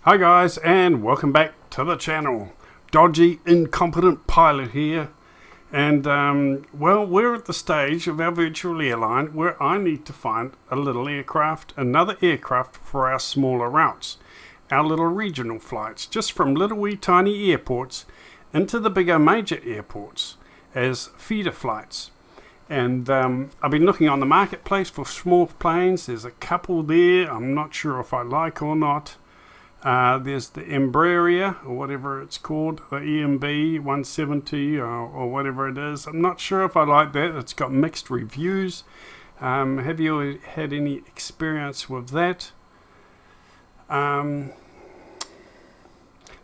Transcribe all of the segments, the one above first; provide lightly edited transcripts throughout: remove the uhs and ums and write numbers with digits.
Hi guys, and welcome back to the channel. Dodgy, incompetent pilot here. And, well, we're at the stage of our virtual airline where I need to find a little aircraft, another aircraft for our smaller routes. Our little regional flights, just from little wee tiny airports into the bigger major airports as feeder flights. And I've been looking on the marketplace for small planes. There's a couple there I'm not sure if I like or not. There's the Embraer, or whatever it's called, the EMB 170 or whatever it is. I'm not sure if I like that. It's got mixed reviews. Have you had any experience with that?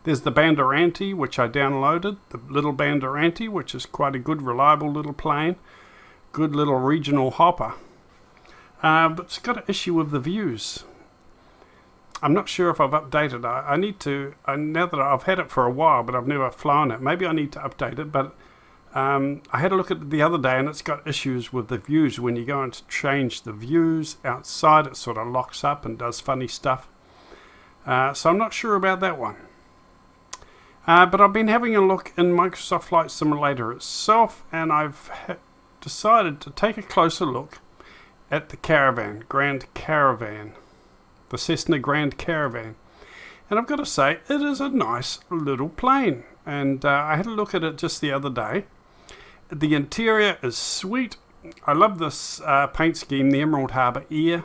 There's the Banderanti, which I downloaded, the little Banderanti, which is quite a good, reliable little plane. Good little regional hopper. But it's got an issue with the views. I'm not sure if I've updated. I need to, now that I've had it for a while, but I've never flown it. Maybe I need to update it, but I had a look at it the other day, and it's got issues with the views. When you go and change the views outside, it sort of locks up and does funny stuff. So I'm not sure about that one. But I've been having a look in Microsoft Flight Simulator itself, and I've decided to take a closer look at the Grand Caravan. The Cessna Grand Caravan. And I've got to say, it is a nice little plane. And I had a look at it just the other day. The interior is sweet. I love this paint scheme, the Emerald Harbour Air.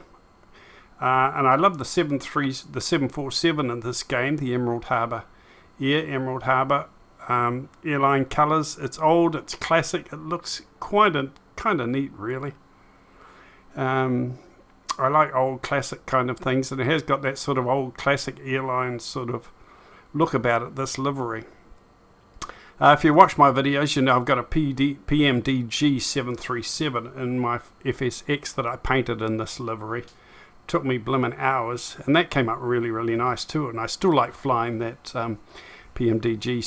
And I love the 747 in this game, the Emerald Harbour Air, Emerald Harbour airline colours. It's old, it's classic, it looks kind of neat, really. I like old classic kind of things, and it has got that sort of old classic airline sort of look about it, this livery. If you watch my videos, you know I've got a PMDG 737 in my FSX that I painted in this livery. Took me blimmin' hours, and that came up really, really nice too, and I still like flying that PMDG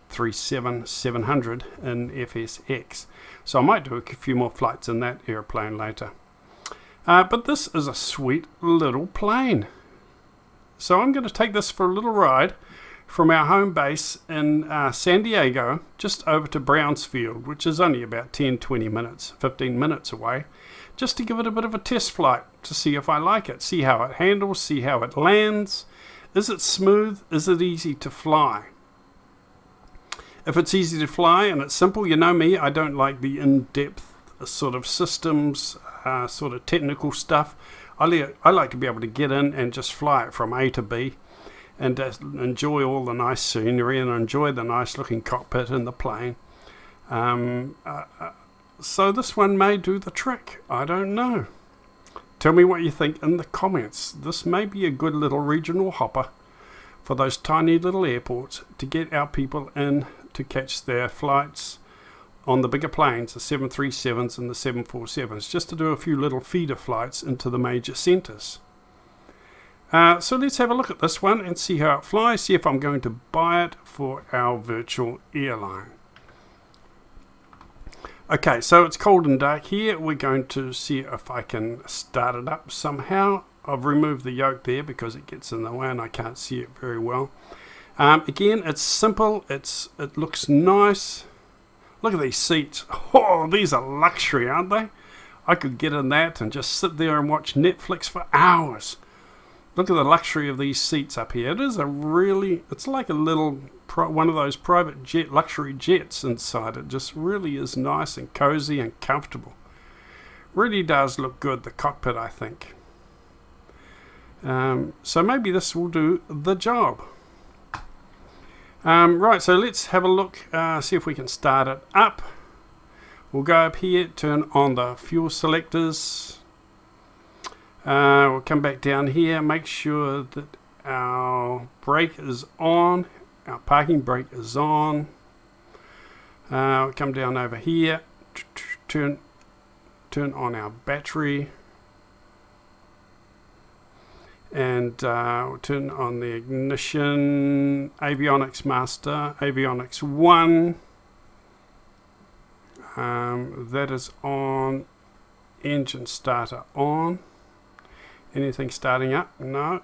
737-700 in FSX. So I might do a few more flights in that airplane later. But this is a sweet little plane. So I'm going to take this for a little ride from our home base in San Diego just over to Brownsfield, which is only about 10-15 minutes away, just to give it a bit of a test flight to see if I like it, see how it handles, see how it lands. Is it smooth? Is it easy to fly? If it's easy to fly and it's simple, you know me, I don't like the in-depth sort of systems, sort of technical stuff. I like to be able to get in and just fly it from A to B and enjoy all the nice scenery and enjoy the nice looking cockpit in the plane. So this one may do the trick. I don't know. Tell me what you think in the comments. This may be a good little regional hopper for those tiny little airports to get our people in to catch their flights on the bigger planes, the 737s and the 747s, just to do a few little feeder flights into the major centres. So let's have a look at this one and see how it flies, see if I'm going to buy it for our virtual airline. Okay, so it's cold and dark here. We're going to see if I can start it up somehow. I've removed the yoke there because it gets in the way and I can't see it very well. Again, it's simple, it looks nice. Look at these seats. Oh, these are luxury, aren't they? I could get in that and just sit there and watch Netflix for hours. Look at the luxury of these seats up here. It's like a little, one of those private luxury jets inside. It just really is nice and cozy and comfortable. Really does look good, the cockpit, I think. So maybe this will do the job. Right, so let's have a look, see if we can start it up. We'll go up here, turn on the fuel selectors. We'll come back down here, make sure that our brake is on, our parking brake is on. We'll come down over here, turn on our battery. And we'll turn on the ignition, avionics master, avionics 1, that is on, engine starter on, anything starting up, no,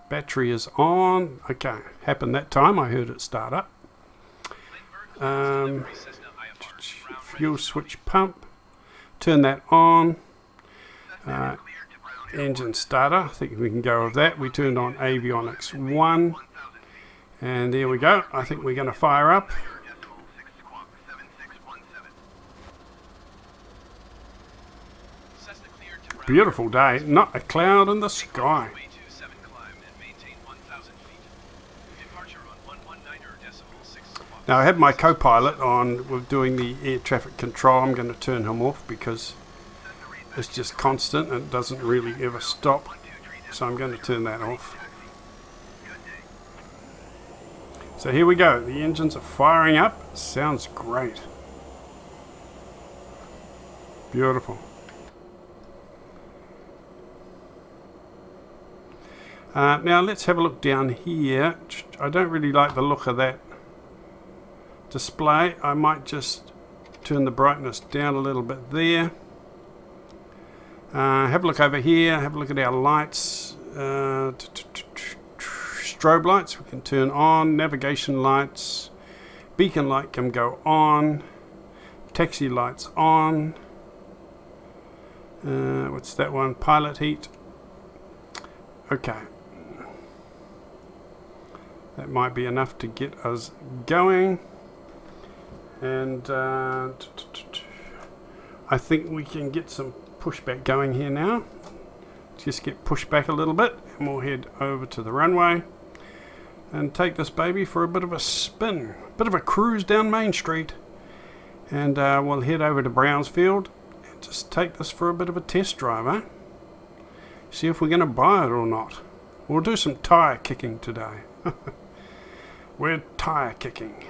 Battery is on. Okay, happened that time. I heard it start up. Fuel switch pump. Turn that on. Engine starter. I think we can go with that. We turned on avionics 1. And there we go. I think we're going to fire up. Beautiful day. Not a cloud in the sky. Now I have my co-pilot on with doing the air traffic control. I'm going to turn him off because it's just constant and it doesn't really ever stop. So I'm going to turn that off. So here we go. The engines are firing up. Sounds great. Beautiful. Now let's have a look down here. I don't really like the look of that display. I might just turn the brightness down a little bit there. Have a look over here. Have a look at our lights. Strobe lights we can turn on. Navigation lights. Beacon light can go on. Taxi lights on. What's that one? Pilot heat. Okay. That might be enough to get us going. And I think we can get some pushback going here now. Just get pushed back a little bit and we'll head over to the runway and take this baby for a bit of a spin, a bit of a cruise down Main Street, and we'll head over to Brownsfield and just take this for a bit of a test drive, eh? See if we're going to buy it or not. We'll do some tyre kicking today. We're tyre kicking.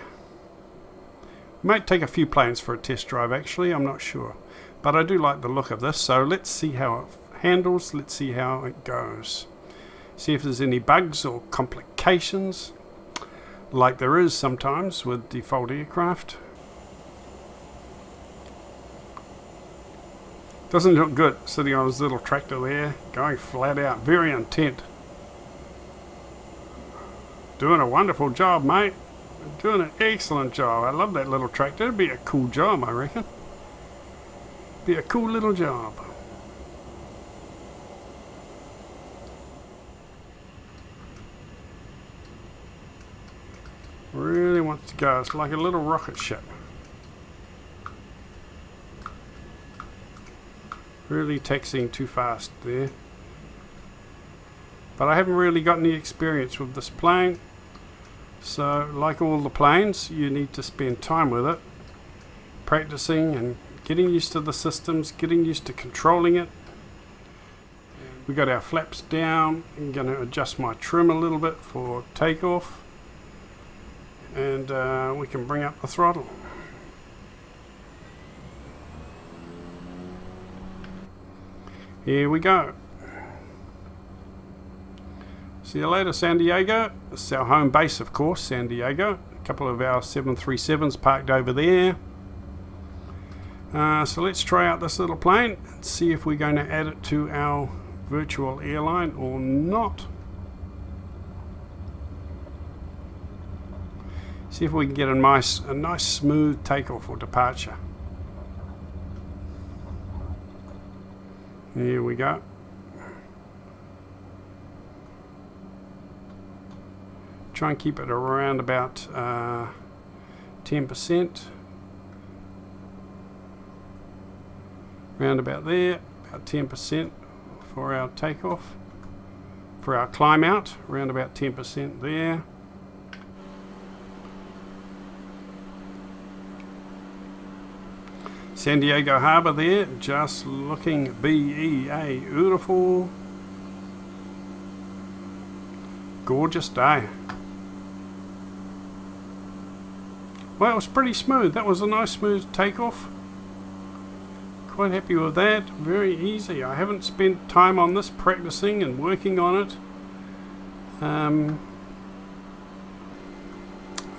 Might take a few planes for a test drive actually, I'm not sure. But I do like the look of this, so let's see how it handles, let's see how it goes. See if there's any bugs or complications, like there is sometimes with default aircraft. Doesn't look good sitting on his little tractor there, going flat out, very intent. Doing a wonderful job, mate. Doing an excellent job. I love that little tractor. It'd be a cool job, I reckon. Be a cool little job. Really wants to go. It's like a little rocket ship. Really taxiing too fast there. But I haven't really got any experience with this plane. So, like all the planes, you need to spend time with it, practicing and getting used to the systems, getting used to controlling it. We got our flaps down. I'm going to adjust my trim a little bit for takeoff, and we can bring up the throttle. Here we go. See you later, San Diego. This is our home base, of course, San Diego. A couple of our 737s parked over there. So let's try out this little plane and see if we're going to add it to our virtual airline or not. See if we can get a nice smooth takeoff or departure. Here we go. Try and keep it around about 10%. Round about there, about 10% for our takeoff. For our climb out, around about 10% there. San Diego Harbour there, just looking BEA beautiful. Gorgeous day. Well, it was pretty smooth. That was a nice smooth takeoff. Quite happy with that. Very easy. I haven't spent time on this practicing and working on it.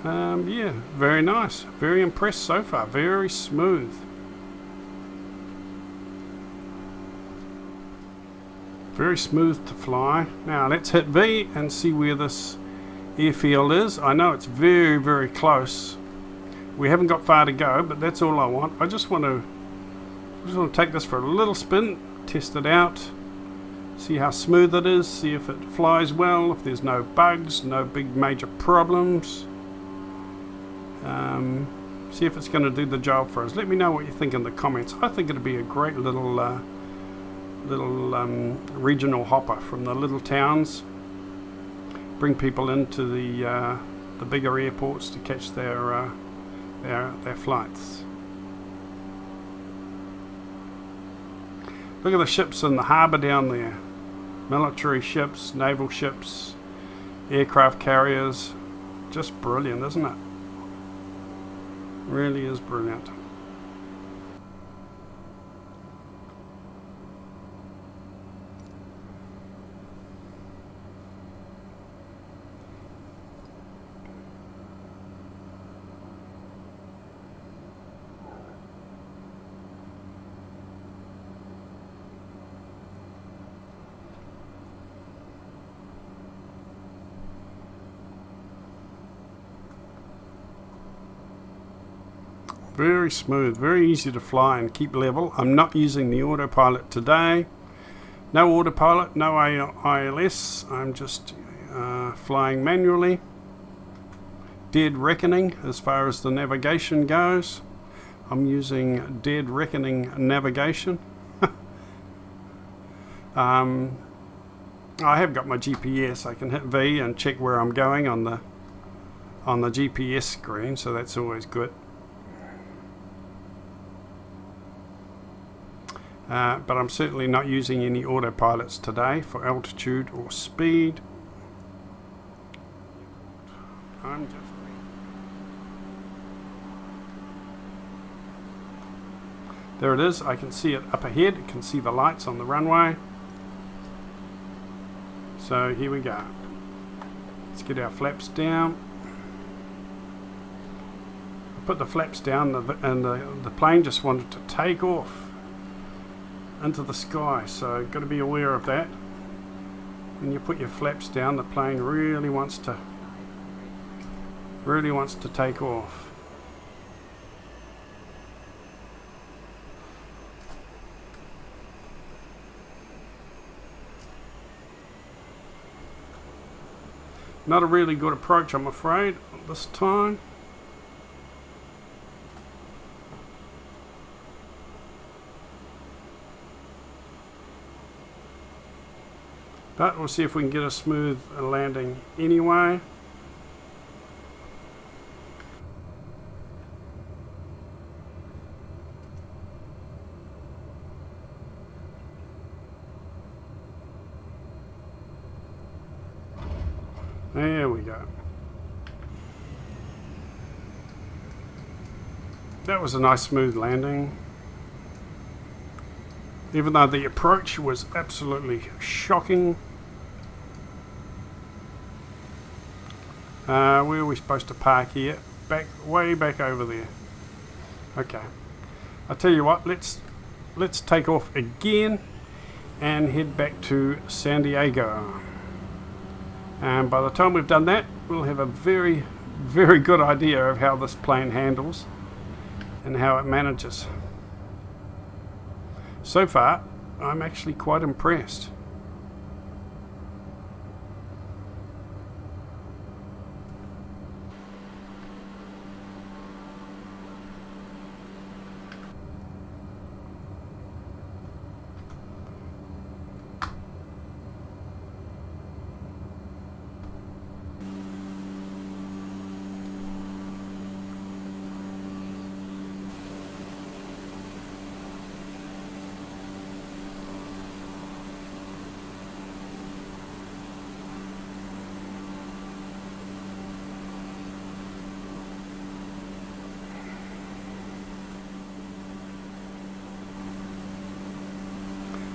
Yeah, very nice. Very impressed so far. Very smooth. Very smooth to fly. Now let's hit V and see where this airfield is. I know it's very, very close. We haven't got far to go, but that's all I want. I just want to take this for a little spin, test it out, see how smooth it is, see if it flies well, if there's no bugs, no big major problems. See if it's going to do the job for us. Let me know what you think in the comments. I think it'd be a great little regional hopper from the little towns. Bring people into the bigger airports to catch their flights. Look at the ships in the harbour down there. Military ships, naval ships, aircraft carriers. Just brilliant, isn't it? Really is brilliant. Very smooth, very easy to fly and keep level. I'm not using the autopilot today. No autopilot, no ILS. I'm just flying manually. Dead reckoning as far as the navigation goes. I'm using dead reckoning navigation. I have got my GPS. I can hit V and check where I'm going on the GPS screen, so that's always good. But I'm certainly not using any autopilots today for altitude or speed. There it is. I can see it up ahead. I can see the lights on the runway. So here we go. Let's get our flaps down. I put the flaps down and the plane just wanted to take off into the sky, so got to be aware of that. When you put your flaps down, the plane really wants to take off. Not a really good approach, I'm afraid, this time. But we'll see if we can get a smooth landing anyway. There we go. That was a nice smooth landing. Even though the approach was absolutely shocking. Where are we supposed to park here? Way back over there. Okay. I'll tell you what, let's take off again and head back to San Diego. And by the time we've done that, we'll have a very, very good idea of how this plane handles and how it manages. So far, I'm actually quite impressed.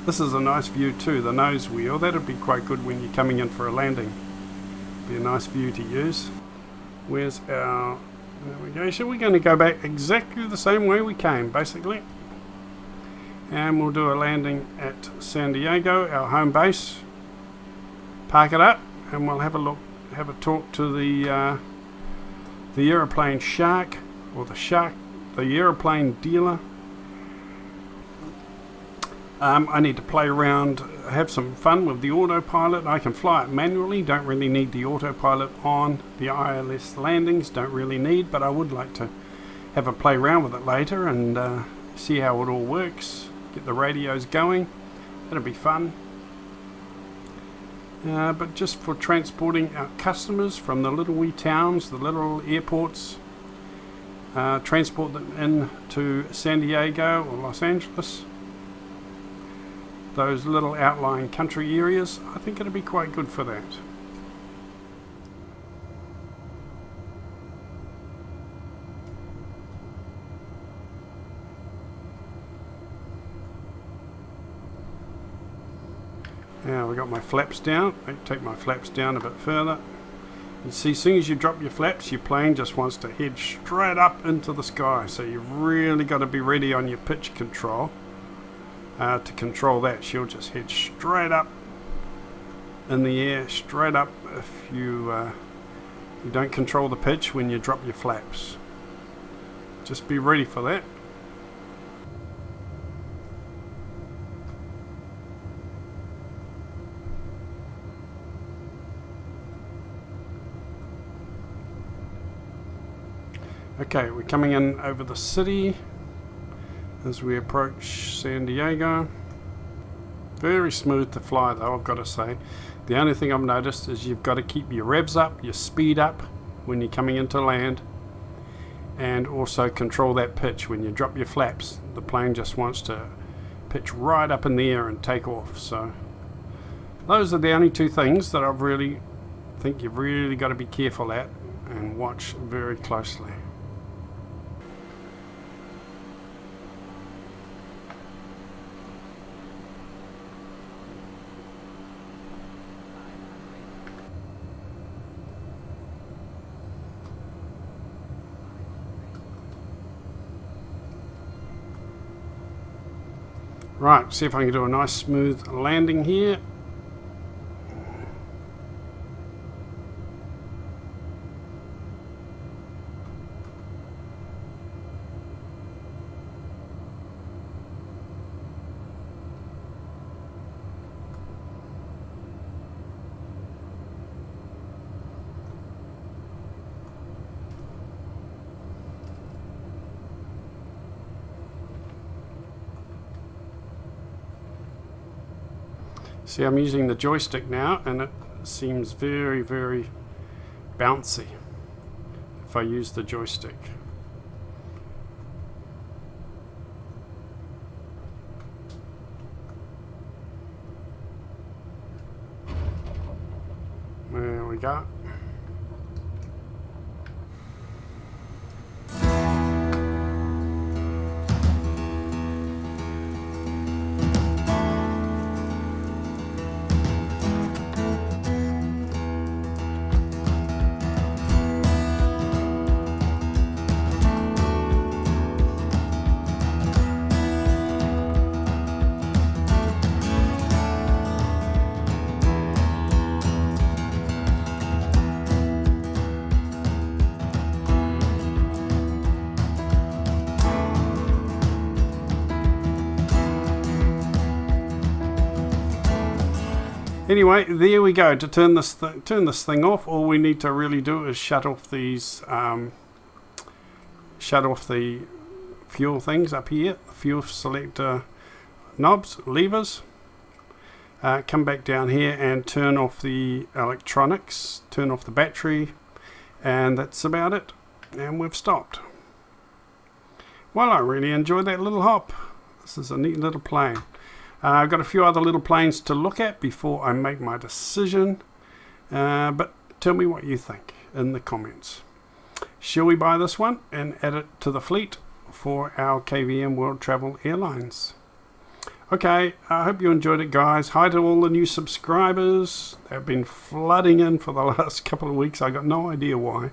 This is a nice view too, the nose wheel. That'd be quite good when you're coming in for a landing. Be a nice view to use. Where's our navigation? We're going to go back exactly the same way we came, basically. and we'll do a landing at San Diego, our home base. Park it up, and we'll have a talk to the aeroplane shark, or the aeroplane dealer. I need to play around, have some fun with the autopilot. I can fly it manually, don't really need the autopilot on the ILS landings, don't really need, but I would like to have a play around with it later and see how it all works, get the radios going. That'll be fun. But just for transporting our customers from the little wee towns, the little airports, transport them in to San Diego or Los Angeles, those little outlying country areas, I think it'll be quite good for that. Now we got my flaps down. I take my flaps down a bit further. You see, as soon as you drop your flaps, your plane just wants to head straight up into the sky. So you've really got to be ready on your pitch control to control that. She'll just head straight up in the air, straight up if you don't control the pitch when you drop your flaps. Just be ready for that. Okay, we're coming in over the city as we approach San Diego. Very smooth to fly though, I've got to say. The only thing I've noticed is you've got to keep your revs up, your speed up when you're coming into land, and also control that pitch. When you drop your flaps, the plane just wants to pitch right up in the air and take off. So those are the only two things that I really think you've really got to be careful at and watch very closely. Right, see if I can do a nice smooth landing here. See, I'm using the joystick now and it seems very, very bouncy if I use the joystick. There we go. Anyway, there we go. To turn this thing off, all we need to really do is shut off these, shut off the fuel things up here, the fuel selector knobs, levers. Come back down here and turn off the electronics, turn off the battery, and that's about it. And we've stopped. Well, I really enjoyed that little hop. This is a neat little plane. I've got a few other little planes to look at before I make my decision, but tell me what you think in the comments. Shall we buy this one and add it to the fleet for our KVM World Travel Airlines? Okay, I hope you enjoyed it, guys. Hi to all the new subscribers. They've been flooding in for the last couple of weeks. I got no idea why.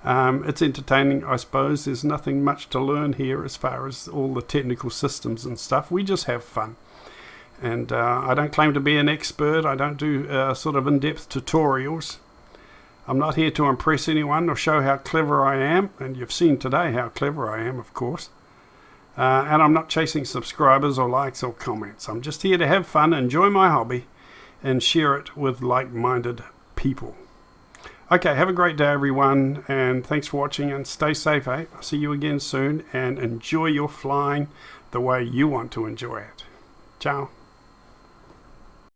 It's entertaining, I suppose. There's nothing much to learn here as far as all the technical systems and stuff. We just have fun. And I don't claim to be an expert. I don't do sort of in-depth tutorials. I'm not here to impress anyone or show how clever I am. And you've seen today how clever I am, of course. And I'm not chasing subscribers or likes or comments. I'm just here to have fun, enjoy my hobby, and share it with like-minded people. Okay, have a great day, everyone, and thanks for watching, and stay safe, eh? I'll see you again soon, and enjoy your flying the way you want to enjoy it. Ciao.